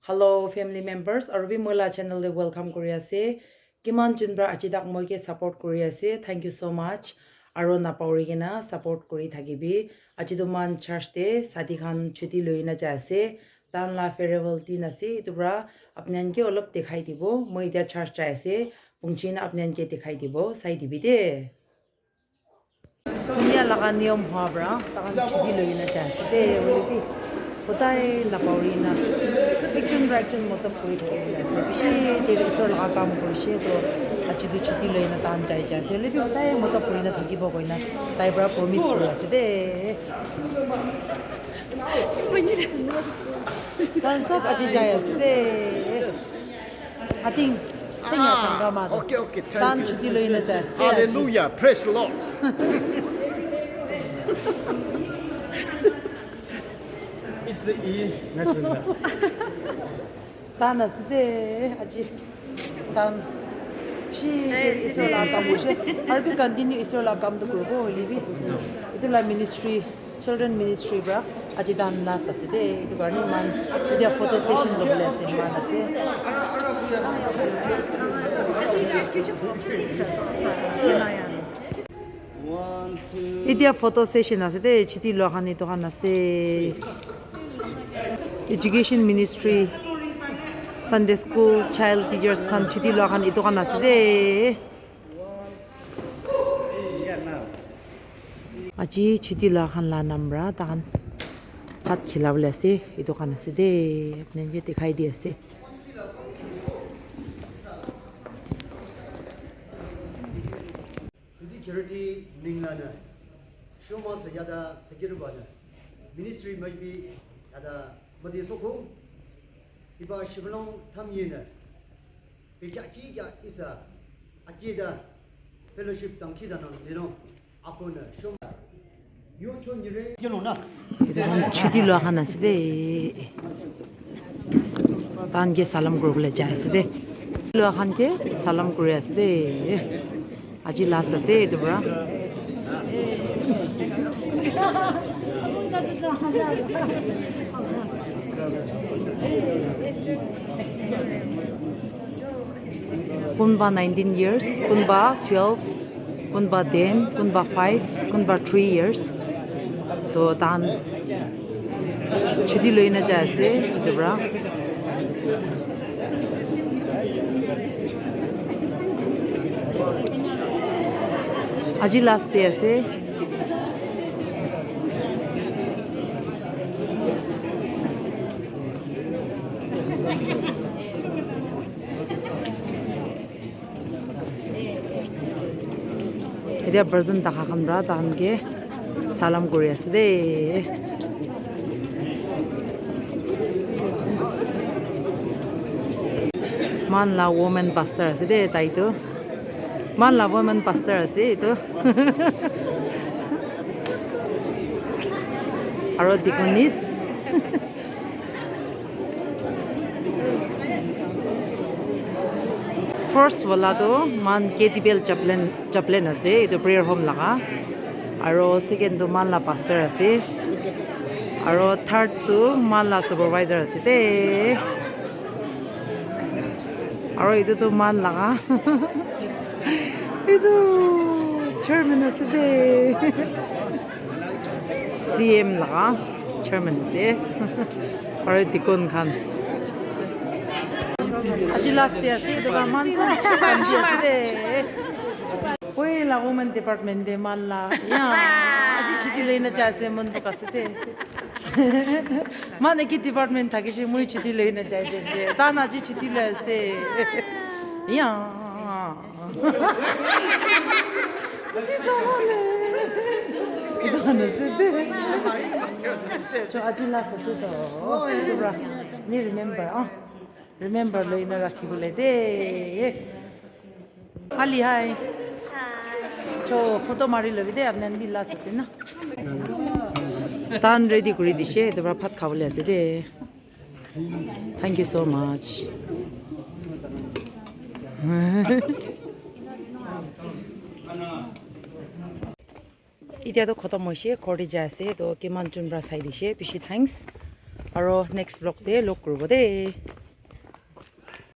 Hello family members, Arbi Mola channel le welcome Korea se. Kiman Junbra achidak moi ke support Korea se. Thank you so much. Aro na pauri gena support kori thakibi. Achiduman church te sadi khan chuti loina jaise. Dan la farewell din ase. Itubra apnan ke olop dekhai dibo. Moi dia church jaise. Pungchin apnan ke dekhai dibo. Sai dibi de. Dunia laga niyom hoa bra. Takan chuti loina jaise de. Olibi. Hotai la pauri na. Picture direction motor koi thake she director laga kaam kori she to achidu chuti loina tan jai ja se le bi hotai motor koi na thaki bo koina tai bra promise kori ase de tan sok achi jai ase de I think chenya changa ma Okay, tan chuti loina ja ase Hallelujah, praise the Lord. It's that's tan ase de achi tan she Israel agam she arbi continue Israel agam to grow libi itu la ministry children ministry bra aji dan na ase de itu garni man dia photo session lo bole ase man ase idia photo session ase de chiti lo hani to han ase education ministry Sunday school child teachers kan chiti lo kan ito kan ase de aji chiti la kan la namra ta kan hat khilawle ase ito kan ase de apne ye dikhai di ase security ninglana shoma sayada security bana ministry might be ada badi soko iba shiblong thamyena pikaki ya isa akida fellowship tangkida no leno akona shoma yo chon yire yelo na ito kan chiti lo kan ase de tan je salam group le ja ase de lo kan je salam group ase de aji last ase ito bra kunba 19 years kunba 12 kunba 10 kunba 5 kunba 3 years to tan chudi loina jaise debra aji last day ase Dia version ta khan bra ta ke salam kori ase de man la woman pastor ase de tai to man la woman pastor ase to aro dikonis first wala to man KTBL chaplain ase itu prayer home laga aro second to man la pastor ase aro third to man la supervisor ase te aro itu to man laga itu chairman ase te CM laga chairman ase aro dikon khan aji last day ase to man sa kanji ase de koi la women department de man la ya aji chuti leina jaise mon to kase de man ki department thaki she moi chuti leina jaise de tan aji chuti le ase ya si to hole idan ase de so aji last ase to ni remember Remember leina rakhi bole de Ali hi cho photo mari lobi de apnan bi las ase na tan ready kori dishe dobra phat khawle ase de Thank you so much Itia to khotom hoise kori ja ase to kiman chunbra sai dishe bishi thanks aro next vlog te log kurbo de